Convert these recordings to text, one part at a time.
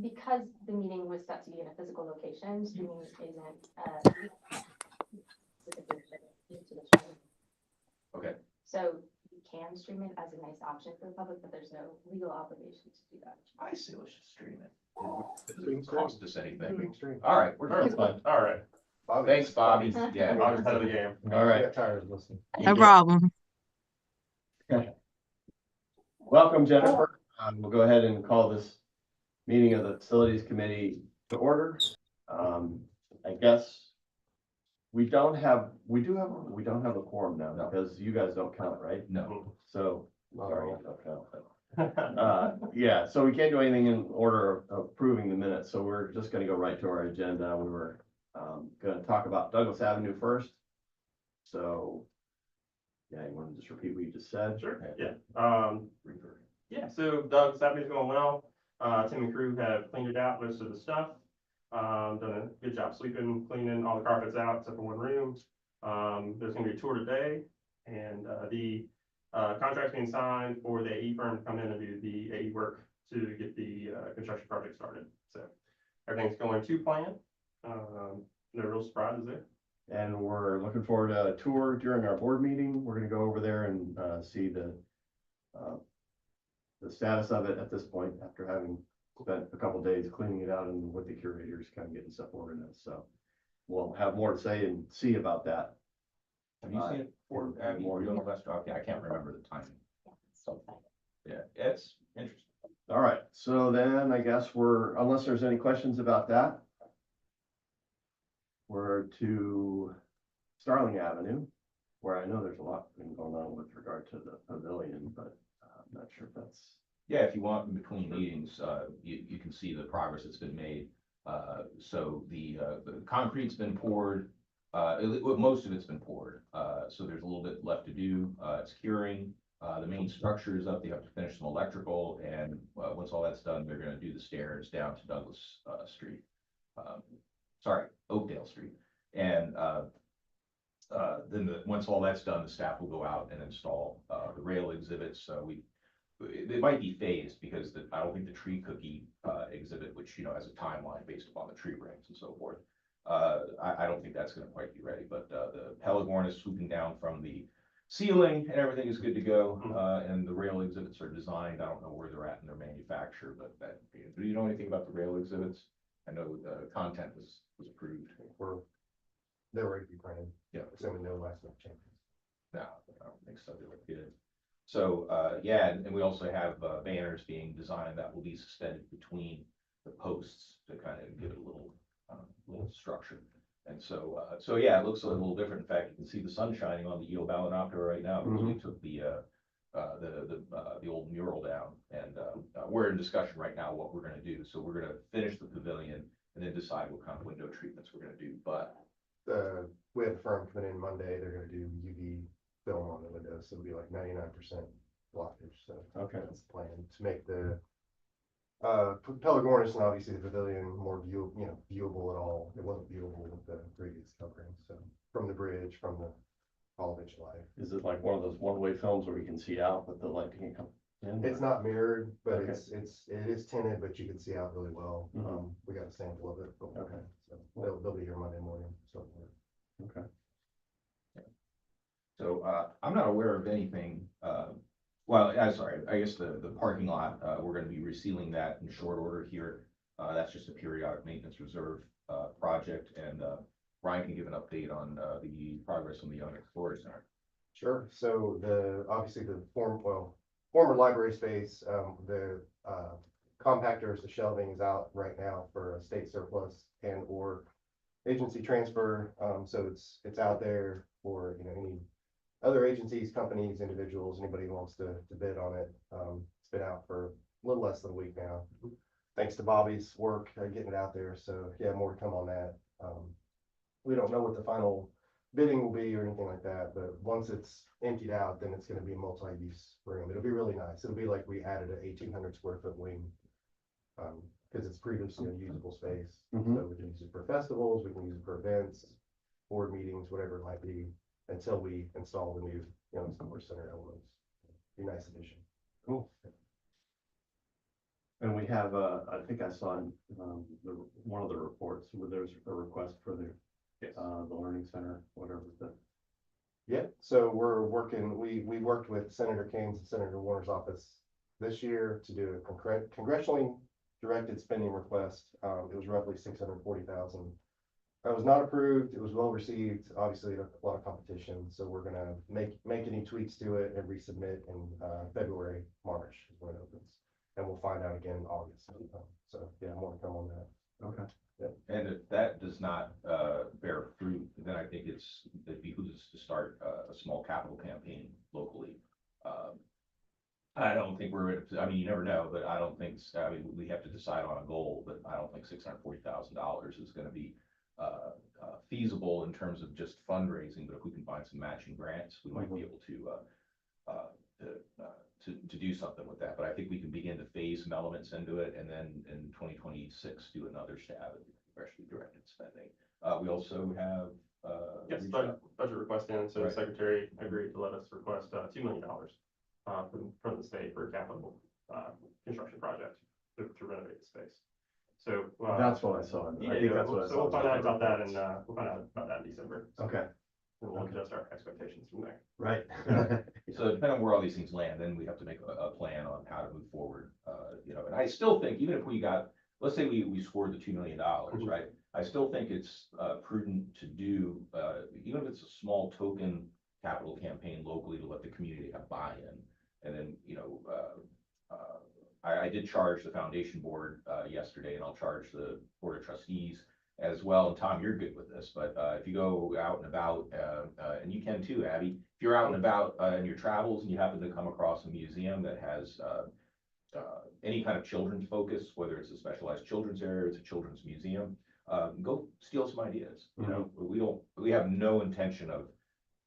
because the meeting was set to be in a physical location, streaming isn't specifically related to the streaming. Okay. So you can stream it as a nice option for the public, but there's no legal obligation to do that. I say let's just stream it. It doesn't cost us anything. Stream. All right, we're done. Fine. All right. Thanks, Bobby. Yeah. Bobby's out of the game. All right. I got tired of listening. No problem. Welcome, Jennifer. We'll go ahead and call this meeting of the Facilities Committee to order. I guess we don't have a quorum now because you guys don't count, right? No. So, sorry, you don't count. Yeah, so we can't do anything in order of approving the minutes, so we're just gonna go right to our agenda. We were gonna talk about Douglas Avenue first. So, yeah, you wanna just repeat what you just said? Sure, yeah. Yeah, so Doug's Avenue's going well. Tim and crew have cleaned it out, most of the stuff. Done a good job sweeping, cleaning all the carpets out except for one room. There's gonna be a tour today, and the contract's being signed for the AE firm to come in and do the AE work to get the construction project started. So everything's going to plan. No real surprises there. And we're looking forward to a tour during our board meeting. We're gonna go over there and see the status of it at this point, after having spent a couple days cleaning it out and with the curators kind of getting stuff organized. So we'll have more to say and see about that. Have you seen it before? Abby, or you on the last drop? Yeah, I can't remember the timing. Yeah, it's interesting. All right, so then I guess unless there's any questions about that, we're to Starling Avenue, where I know there's a lot been going on with regard to the pavilion, but I'm not sure if that's. Yeah, if you want in between meetings, you can see the progress that's been made. So the concrete's been poured. Most of it's been poured. So there's a little bit left to do. It's curing. The main structure is up. They have to finish some electrical, and once all that's done, they're going to do the stairs down to Douglas Street. Sorry, Oakdale Street. And then once all that's done, the staff will go out and install the rail exhibits. It might be phased because I don't think the tree cookie exhibit, which has a timeline based upon the tree rings and so forth. I don't think that's going to quite be ready, but the Pelagorn is swooping down from the ceiling and everything is good to go. And the rail exhibits are designed. I don't know where they're at in their manufacture, but do you know anything about the rail exhibits? I know the content was approved. They're ready to be printed. Yeah. Assuming no last minute changes. No, I don't think so. They look good. So, yeah, and we also have banners being designed that will be suspended between the posts to kind of give it a little structure. And so, yeah, it looks a little different. In fact, you can see the sun shining on the Eel Balanopter right now because we took the old mural down, and we're in discussion right now what we're going to do. So we're going to finish the pavilion and then decide what kind of window treatments we're going to do. But we have a firm coming in Monday. They're going to do UV film on the windows, so it'll be like 99% blockage. So okay, that's the plan to make the Pelagornis and obviously the pavilion more viewable at all. It wasn't viewable with the previous covering. So from the bridge, from the College Life. Is it like one of those one-way films where you can see out, but the light can come in? It's not mirrored, but okay. It is tinted, but you can see out really well. We got a sample of it. Okay, so they'll be here Monday morning. So okay. So I'm not aware of anything. Well, I'm sorry. I guess the parking lot, we're going to be resealing that in short order here. That's just a periodic maintenance reserve project, and Ryan can give an update on the progress on the Young Storage Center. Sure. So obviously the former library space, the compactors, the shelving is out right now for a state surplus and or agency transfer. So it's out there for any other agencies, companies, individuals, anybody who wants to bid on it. It's been out for a little less than a week now. Thanks to Bobby's work getting it out there. So yeah, more to come on that. We don't know what the final bidding will be or anything like that, but once it's emptied out, then it's going to be a multi-use room. It'll be really nice. It'll be like we added an 1,800 square foot wing because it's previously a usable space. So we can use it for festivals, we can use it for events, board meetings, whatever it might be, until we install the new Storage Center elements. Be a nice addition. Cool. And we have, I think I saw in, one of the reports where there's a request for the Learning Center, whatever the. Yeah, so we're working, we worked with Senator Kane's and Senator Warner's office this year to do a congressionally directed spending request. It was roughly $640,000. That was not approved. It was well received. Obviously, a lot of competition, so we're gonna make any tweaks to it and resubmit in February, March is when it opens, and we'll find out again in August. So yeah, more to come on that. Okay. And if that does not bear fruit, then I think it behooves us to start a small capital campaign locally. I don't think I mean, you never know, but I don't think, I mean, we have to decide on a goal, but I don't think $640,000 is gonna be feasible in terms of just fundraising, but if we can find some matching grants, we might be able to do something with that. But I think we can begin to phase some elements into it, and then in 2026 do another stab at congressionally directed spending. We also have Yes, budget request in, so the Right. secretary agreed to let us request $2 million from the state for a capital construction project to renovate the space. So. That's what I saw. Yeah, I think that's what I so saw. we'll find out about that in December. Okay, And we'll adjust our expectations from there. right. So depending on where all these things land, then we have to make a plan on how to move forward, you know, and I still think, even if we got, let's say we scored the $2 million, right? I still think it's prudent to do, even if it's a small token capital campaign locally to let the community have buy-in. And then, you know, I did charge the foundation board yesterday, and I'll charge the board of trustees as well. And Tom, you're good with this, but if you go out and about, and you can too, Abby, if you're out and about in your travels and you happen to come across a museum that has any kind of children's focus, whether it's a specialized children's area, it's a children's museum, go steal some ideas. You know, we have no intention of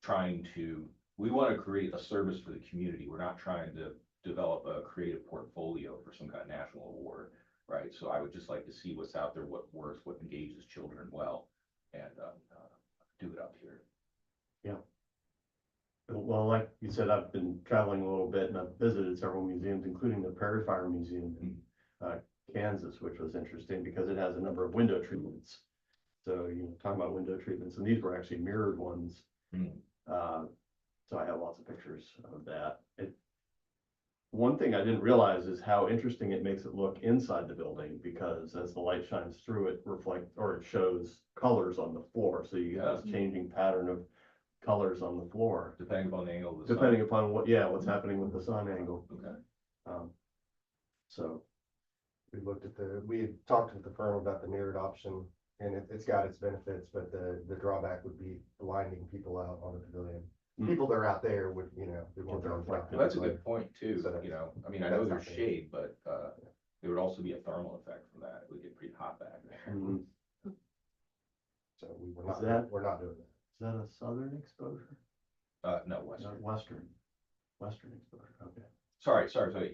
trying to, we want to create a service for the community. We're not trying to develop a creative portfolio for some kind of national award, right? So I would just like to see what's out there, what works, what engages children well, and do it up here. Yeah. Well, like you said, I've been traveling a little bit and I've visited several museums, including the Prairie Fire Museum in Kansas, which was interesting because it has a number of window treatments. So, you know, talking about window treatments, and these were actually mirrored ones. So I have lots of pictures of that. One thing I didn't realize is how interesting it makes it look inside the building, because as the light shines through it, it shows colors on the floor. So you have this changing pattern of colors on the floor. Depending upon the angle of the sun. Depending upon what's happening with the sun angle. Okay. So, We had talked with the firm about the mirrored option, and it's got its benefits, but the drawback would be blinding people out on the pavilion. People that are out there would, you know, they want their Well, that's a good point too, So you know, I mean, I know that's there's not shade, but there would also be a thermal effect from that. It would get pretty hot back there. So Is that- we're not doing that. is that a southern exposure? No, western. Western exposure, okay. Sorry,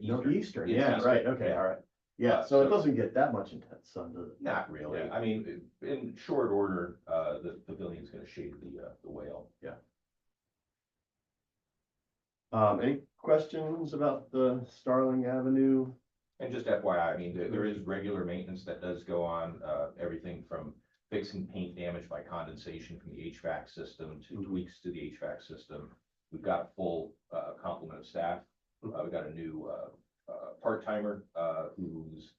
No, eastern. eastern, It's yeah, eastern, right, okay, yeah. all right. Yeah, so it so- doesn't get that much intense sun, does it? Not really. Yeah. I mean, in short order, the pavilion's gonna shade the whale. Any questions about the Starling Avenue? And just FYI, I mean, there is regular maintenance that does go on, everything from fixing paint damage by condensation from the HVAC system to tweaks to the HVAC system. We've got a full complement of staff. We've got a new part-timer whose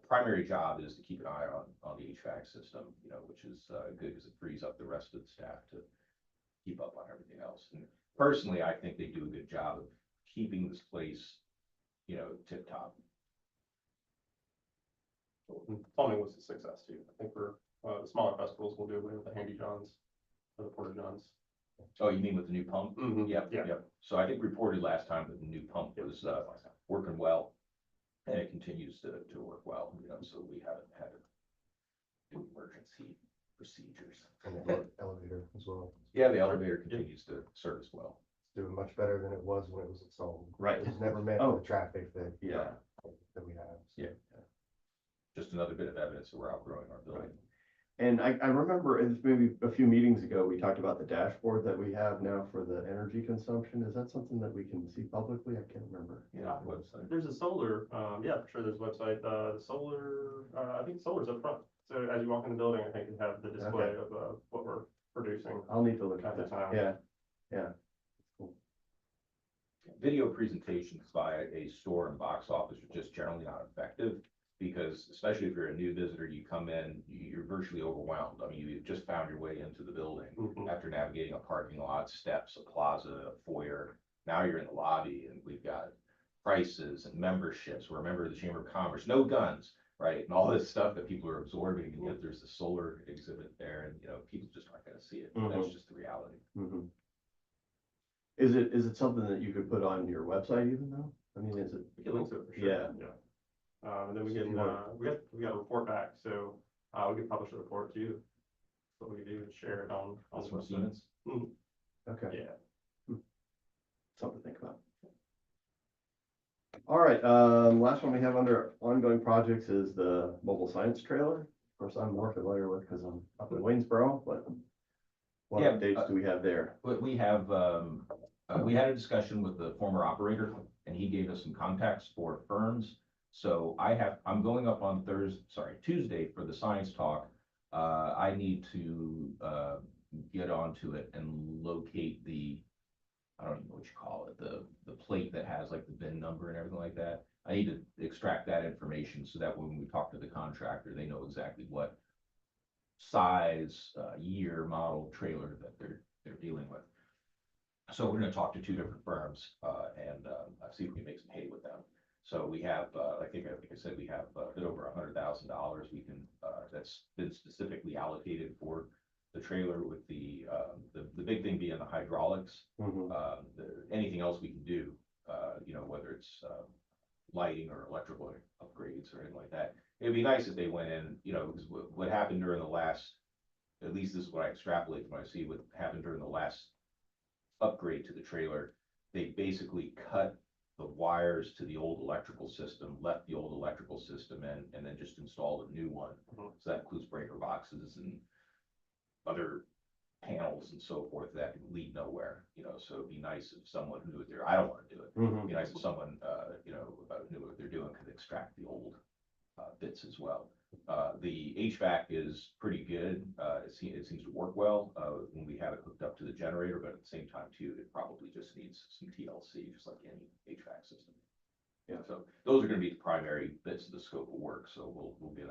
primary job is to keep an eye on the HVAC system, you know, which is good because it frees up the rest of the staff to keep up on everything else. And personally, I think they do a good job of keeping this place, you know, tip top. Plumbing was a success too. I think for the smaller festivals, we'll do away with the handy johns or the porta johns. Oh, you mean with the new pump? Yep, Yeah. yep. So I think reported last time that the new pump was working well, and it continues to work well, you know, so we haven't had to do emergency procedures. And the elevator as well. Yeah, the elevator continues to service well. It's doing much better than it was when it was installed. Right. It was never meant Oh. for the traffic that we have. Yeah, just another bit of evidence that we're outgrowing our building. And I remember it's maybe a few meetings ago, we talked about the dashboard that we have now for the energy consumption. Is that something that we can see publicly? I can't remember. Yeah, the website. There's a solar, yeah, for sure, there's a website, the solar, I think solar's up front. So as you walk in the building, I think you have the display of, what we're producing. I'll need to look at At the that. time. Yeah, Video presentations by a store and box office are just generally not effective, because especially if you're a new visitor, you come in, you're virtually overwhelmed. I mean, you've just found your way into the building Mhm. after navigating a parking lot, steps, a plaza, a foyer. Now you're in the lobby, and we've got prices and memberships. We're a member of the Chamber of Commerce, no guns, right? And all this stuff that people are absorbing, and yet there's the solar exhibit there, and, people just aren't gonna see it. That's Mhm. just the reality. mhm. Is it something that you could put on your website even though? I mean, is it? We can link to it for sure. Yeah. Yeah. And then we So if can, you want- we got a report back, so, we can publish a report too. What we can do is share it on That's the from website. Siemens. Okay, Yeah. something to think about. All right, last one we have under ongoing projects is the mobile science trailer. Of course, I'm more familiar with because I'm up in Waynesboro, but what Yeah, updates do we have there? But we have, we had a discussion with the former operator, and he gave us some contacts for firms. So I'm going up on Tuesday for the science talk. I need to, get onto it and locate I don't even know what you call it, the plate that has like the VIN number and everything like that. I need to extract that information so that when we talk to the contractor, they know exactly what size, year, model trailer that they're dealing with. So we're gonna talk to two different firms, and see if we can make some hay with them. So we have, I think I said, we have a bit over $100,000 we can, that's been specifically allocated for the trailer, with the big thing being the hydraulics. Mhm. Anything else we can do, whether it's, lighting or electrical upgrades or anything like that. It'd be nice if they went in, because what happened during the last, at least this is what I extrapolate from what I see, what happened during the last upgrade to the trailer. They basically cut the wires to the old electrical system, left the old electrical system in, and then just installed a new one. Mhm. So that includes breaker boxes and other panels and so forth that lead nowhere, so it'd be nice if someone knew what I don't wanna do it. It'd Mhm. be nice if someone, knew what they're doing, could extract the old, bits as well. The HVAC is pretty good, it seems to work well, when we have it hooked up to the generator, but at the same time too, it probably just needs some TLC, just like any HVAC system. Yeah. So those are gonna be the primary bits of the scope of work, so we'll get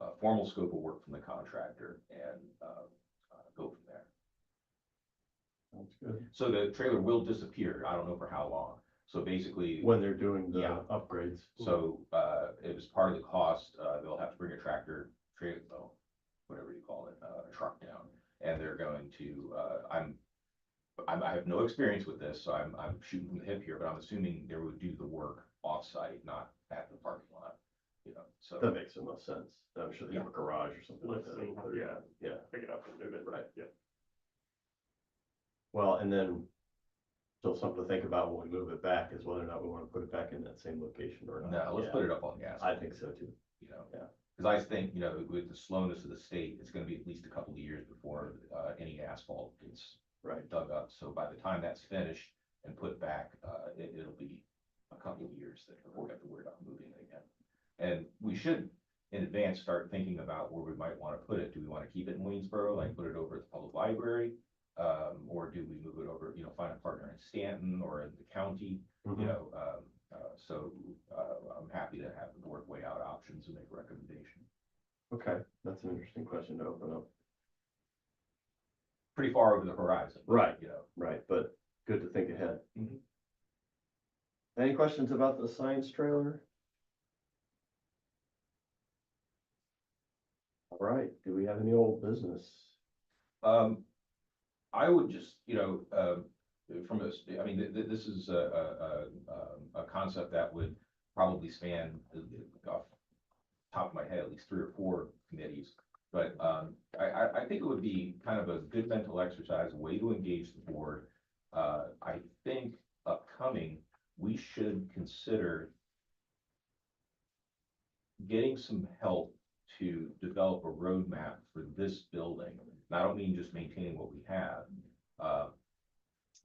a formal scope of work from the contractor and, go from there. Sounds good. So the trailer will disappear. I don't know for how long. So basically, When they're doing the Yeah. upgrades. so, it was part of the cost, they'll have to bring a tractor, whatever you call it, a truck down. And they're going to, I have no experience with this, so I'm shooting from the hip here, but I'm assuming they would do the work off-site, not at the parking lot, so. That makes the most sense. I'm sure they have a garage or something like Let's that. see, yeah, Yeah, pick it up and move it. Right. Yeah. well, and then, so something to think about when we move it back is whether or not we want to put it back in that same location or not. No, let's Yeah, put it up on gas. I think so too. Yeah. Because I think, with the slowness of the state, it's gonna be at least a couple of years before, any asphalt gets Right. dug up. So by the time that's finished and put back, it'll be a couple of years that we'll have to worry about moving it again. And we should, in advance, start thinking about where we might want to put it. Do we want to keep it in Waynesboro, like put it over at the public library? Or do we move it over, find a partner in Stanton or in the county? Mhm. I'm happy to have the board weigh out options and make a recommendation. Okay, that's an interesting question to open up. Pretty far over the horizon. Right. Right, but good to think ahead. Mhm. Any questions about the science trailer? All right, do we have any old business? I would just, from this, I mean, this is a concept that would probably span, off the top of my head, at least 3 or 4 committees. But, I think it would be kind of a good mental exercise, a way to engage the board. I think upcoming, we should consider getting some help to develop a roadmap for this building. And I don't mean just maintaining what we have.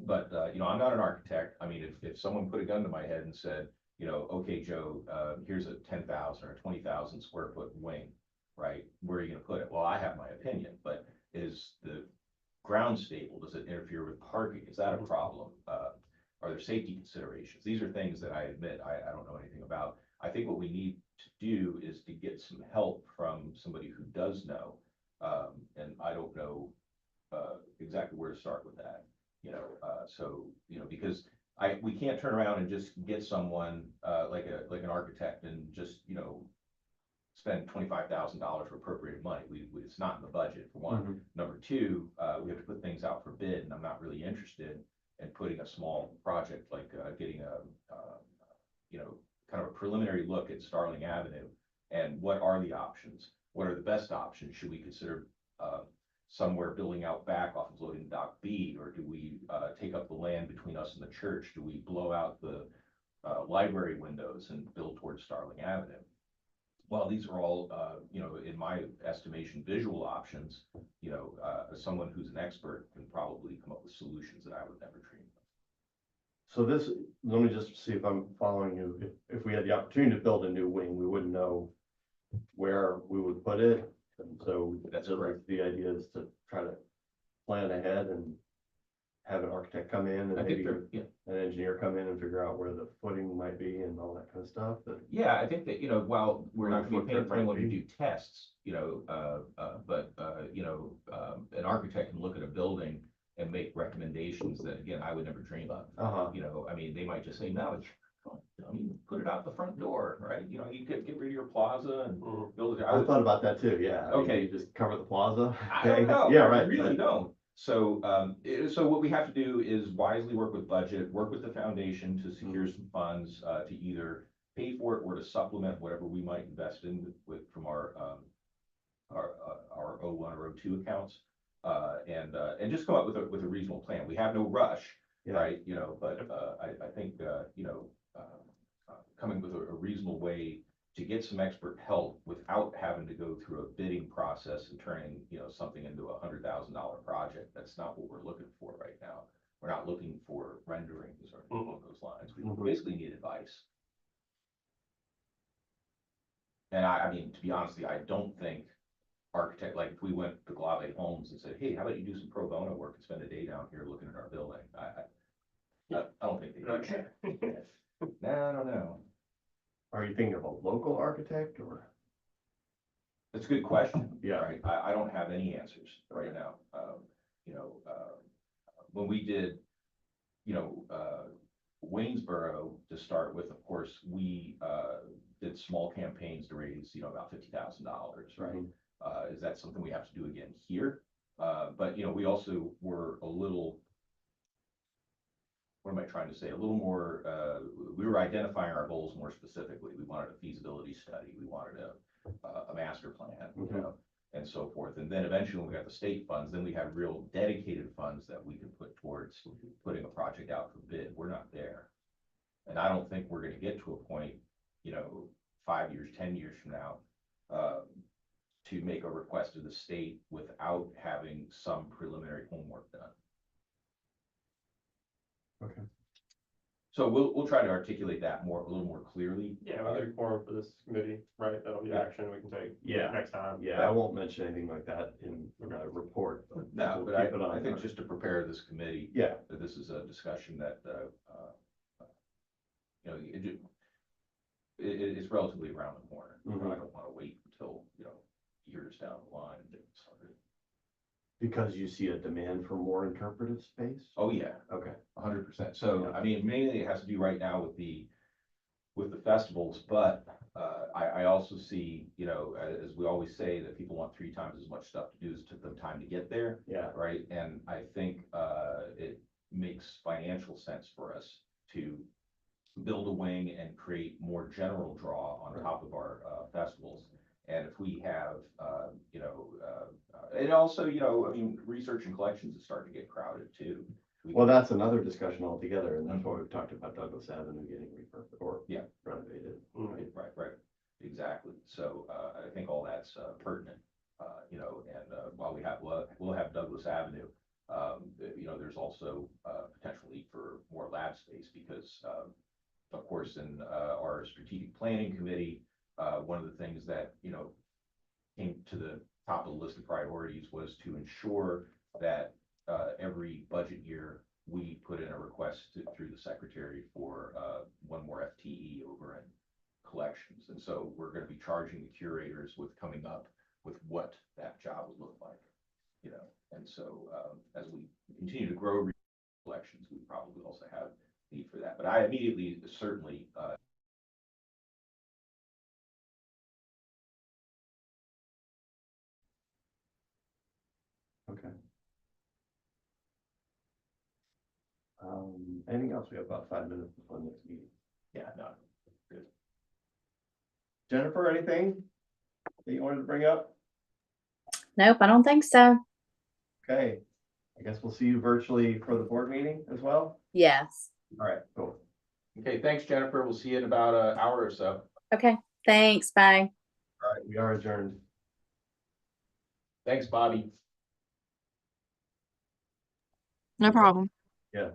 But you know, I'm not an architect. I mean, if someone put a gun to my head and said, you know, okay, Joe, here's a 10,000 or 20,000 square foot wing, right? Where are you gonna put it? Well, I have my opinion, but is the ground stable? Does it interfere with parking? Is that a problem? Are there safety considerations? These are things that I admit I don't know anything about. I think what we need to do is to get some help from somebody who does know. And I don't know exactly where to start with that, you know, so, you know, because we can't turn around and just get someone, like an architect and just, you know, spend $25,000 for appropriated money. It's not in the budget, for one. Mhm. Number two, we have to put things out for bid, and I'm not really interested in putting a small project like, getting you know, kind of a preliminary look at Starling Avenue, and what are the options? What are the best options? Should we consider, somewhere building out back off of loading dock B, or do we, take up the land between us and the church? Do we blow out the, library windows and build towards Starling Avenue? Well, these are all, you know, in my estimation, visual options. You know, as someone who's an expert can probably come up with solutions that I would never dream of. So this, let me just see if I'm following you. If we had the opportunity to build a new wing, we wouldn't know where we would put it. And so That's like, correct. the idea is to try to plan ahead and have an architect come in and I think maybe there, yeah. an engineer come in and figure out where the footing might be and all that kind of stuff. But Yeah, I think that, you know, while we're Where not the gonna be paying footprint for anyone might to be. do tests, you know, you know, an architect can look at a building and make recommendations that, again, I would never dream of. uh-huh. You know, I mean, they might just say, no, it's, I mean, put it out the front door, right? You know, you could get rid of your plaza and Mhm. build it. I thought about that too, yeah. I mean, Okay. you just cover the plaza. I don't know. Yeah, I right. really don't. So, so what we have to do is wisely work with budget, work with the foundation to secure some funds, to either pay for it or to supplement whatever we might invest in from our O1 or O2 accounts. And just come up with a reasonable plan. We have no rush, Yeah. right? You know, but, I think, you know, coming with a reasonable way to get some expert help without having to go through a bidding process and turning, you know, something into $100,000 project. That's not what we're looking for right now. We're not looking for renderings or anything along those lines. We Mhm. basically need advice. And I mean, to be honest with you, I don't think like if we went to Glave Homes and said, hey, how about you do some pro bono work and spend a day down here looking at our building? I don't think they do. Okay. Nah, I don't know. Are you thinking of a local architect or? It's a good question. Yeah. Right. I don't have any answers right now. You know, when we did, you know, Waynesboro to start with, of course, we, did small campaigns to raise, you know, about $50,000, right? Mhm. Is that something we have to do again here? But, you know, we also were a little, what am I trying to say? A little more, we were identifying our goals more specifically. We wanted a feasibility study. We wanted a master plan, you Mhm. know, and so forth. And then eventually when we got the state funds, then we had real dedicated funds that we could put towards putting a project out for bid. We're not there. And I don't think we're gonna get to a point, you know, 5 years, 10 years from now, to make a request to the state without having some preliminary homework done. Okay. So we'll try to articulate that a little more clearly. Yeah, we'll get a forum for this committee, right? That'll be Yeah. action we can take Yeah. next time. Yeah, I won't mention anything like that in the report. No, we'll but keep it on I think our- just to prepare this committee, Yeah, that this is a discussion that, you know, it's relatively around the corner. Mhm. I don't want to wait until, you know, years down the line to get started. because you see a demand for more interpretive space? Oh, yeah, Okay. 100%. So, Yeah. I mean, mainly it has to do right now with the festivals, but, I also see, you know, as we always say, that people want 3 times as much stuff to do as it took them time to get there. Yeah, Right, and I think, it makes financial sense for us to build a wing and create more general draw on top of our, festivals. And if we have, you know, and also, you know, I mean, research and collections is starting to get crowded too. well, that's another discussion altogether, and that's why we've talked about Douglas Avenue getting repurposed or Yeah. renovated. Mhm. Right, exactly. So, I think all that's, pertinent, you know, and, while we'll have Douglas Avenue, there's also, potential need for more lab space because, of course, in, our strategic planning committee, one of the things that, came to the top of the list of priorities was to ensure that, every budget year, we put in a request through the secretary for, one more FTE over in collections. And so we're gonna be charging the curators with coming up with what that job would look like, And so, as we continue to grow collections, we probably also have need for that. But I immediately, certainly, Okay. Anything else? We have about 5 minutes before the next meeting. yeah, no, good. Jennifer, anything that you wanted to bring up? Nope, I don't think so. Okay, I guess we'll see you virtually for the board meeting as well. Yes. All right, cool. Okay, thanks, Jennifer. We'll see you in about an hour or so. Okay. Thanks. Bye. All right, we are adjourned. Thanks, Bobby. No problem. Yeah.